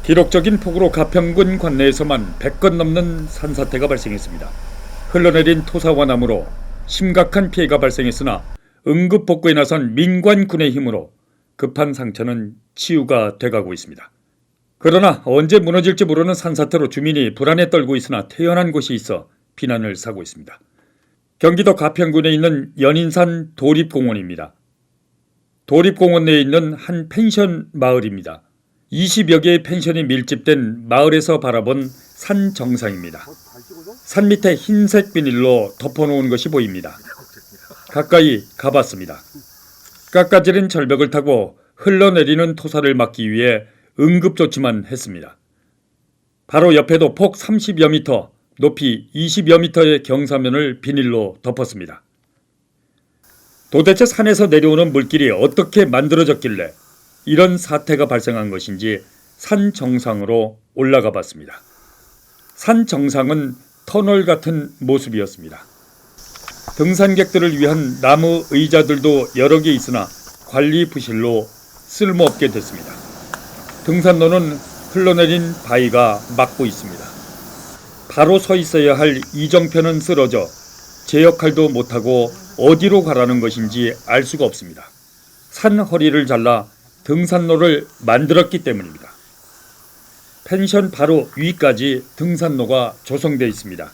기록적인 폭우로 가평군 관내에서만 100건 넘는 산사태가 발생했습니다. 흘러내린 토사와 나무로 심각한 피해가 발생했으나 응급복구에 나선 민관군의 힘으로 급한 상처는 치유가 돼가고 있습니다. 그러나 언제 무너질지 모르는 산사태로 주민이 불안에 떨고 있으나 태연한 곳이 있어 비난을 사고 있습니다. 경기도 가평군에 있는 연인산 도립공원입니다. 도립공원 내에 있는 한 펜션 마을입니다. 20여 개의 펜션이 밀집된 마을에서 바라본 산 정상입니다. 산 밑에 흰색 비닐로 덮어놓은 것이 보입니다. 가까이 가봤습니다. 깎아지른 절벽을 타고 흘러내리는 토사를 막기 위해 응급조치만 했습니다. 바로 옆에도 폭 30여 미터, 높이 20여 미터의 경사면을 비닐로 덮었습니다. 도대체 산에서 내려오는 물길이 어떻게 만들어졌길래 이런 사태가 발생한 것인지 산 정상으로 올라가 봤습니다. 산 정상은 터널 같은 모습이었습니다. 등산객들을 위한 나무 의자들도 여러 개 있으나 관리 부실로 쓸모없게 됐습니다. 등산로는 흘러내린 바위가 막고 있습니다. 바로 서 있어야 할 이정표는 쓰러져 제 역할도 못하고 어디로 가라는 것인지 알 수가 없습니다. 산 허리를 잘라 등산로를 만들었기 때문입니다. 펜션 바로 위까지 등산로가 조성되어 있습니다.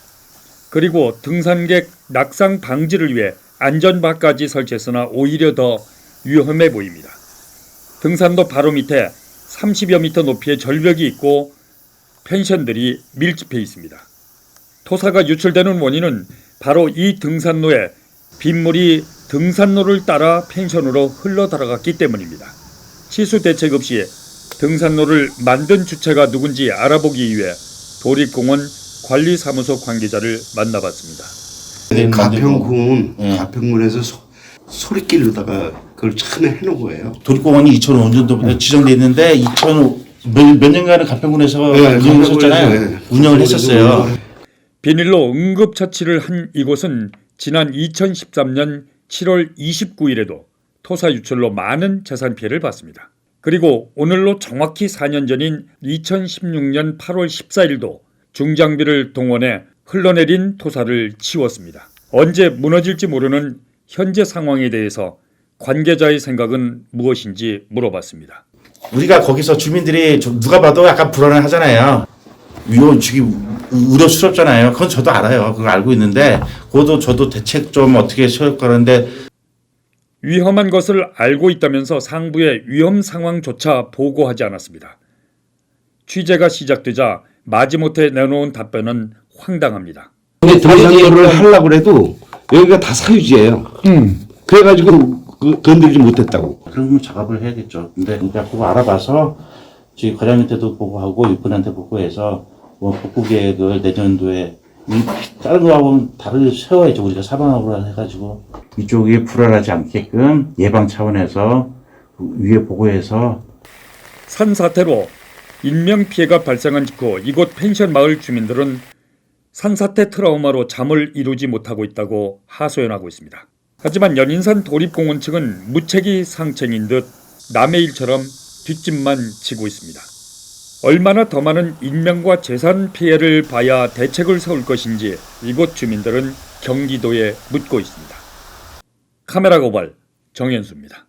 그리고 등산객 낙상 방지를 위해 안전바까지 설치했으나 오히려 더 위험해 보입니다. 등산로 바로 밑에 30여 미터 높이의 절벽이 있고 펜션들이 밀집해 있습니다. 토사가 유출되는 원인은 바로 이 등산로에 빗물이 등산로를 따라 펜션으로 흘러 들어갔기 때문입니다. 치수 대책 없이 등산로를 만든 주체가 누군지 알아보기 위해 도립공원 관리사무소 관계자를 만나봤습니다. 가평군, 가평군에서 소리길로다가 그걸 참여해놓은 거예요. 도립공원이 2005년도부터 지정돼 있는데 몇 년간은 가평군에서 운영했었잖아요. 운영을 했었어요. 비닐로 응급처치를 한 이곳은 지난 2013년 7월 29일에도 토사 유출로 많은 재산 피해를 봤습니다. 그리고 오늘로 정확히 4년 전인 2016년 8월 14일도 중장비를 동원해 흘러내린 토사를 치웠습니다. 언제 무너질지 모르는 현재 상황에 대해서 관계자의 생각은 무엇인지 물어봤습니다. 우리가 거기서 주민들이 누가 봐도 약간 불안해하잖아요. 우려스럽잖아요. 그건 저도 알아요. 그걸 알고 있는데 그것도 저도 대책 좀 어떻게 세울 거는데 위험한 것을 알고 있다면서 상부에 위험 상황조차 보고하지 않았습니다. 취재가 시작되자 마지못해 내놓은 답변은 황당합니다. 근데 등산로를 하려고 해도 여기가 다 사유지예요. 그래가지고 건드리지 못했다고. 그런 작업을 해야겠죠. 근데 그거 알아봐서 저희 과장님한테도 보고하고 육군한테 보고해서 복구 계획을 내년도에 다른 거하고는 다르게 세워야죠. 우리가 사방으로 해가지고 이쪽이 불안하지 않게끔 예방 차원에서 위에 보고해서. 산사태로 인명피해가 발생한 직후 이곳 펜션 마을 주민들은 산사태 트라우마로 잠을 이루지 못하고 있다고 하소연하고 있습니다. 하지만 연인산 도립공원 측은 무책임 상책인 듯 남의 일처럼 뒷짐만 지고 있습니다. 얼마나 더 많은 인명과 재산 피해를 봐야 대책을 세울 것인지 이곳 주민들은 경기도에 묻고 있습니다. 카메라 고발 정현수입니다.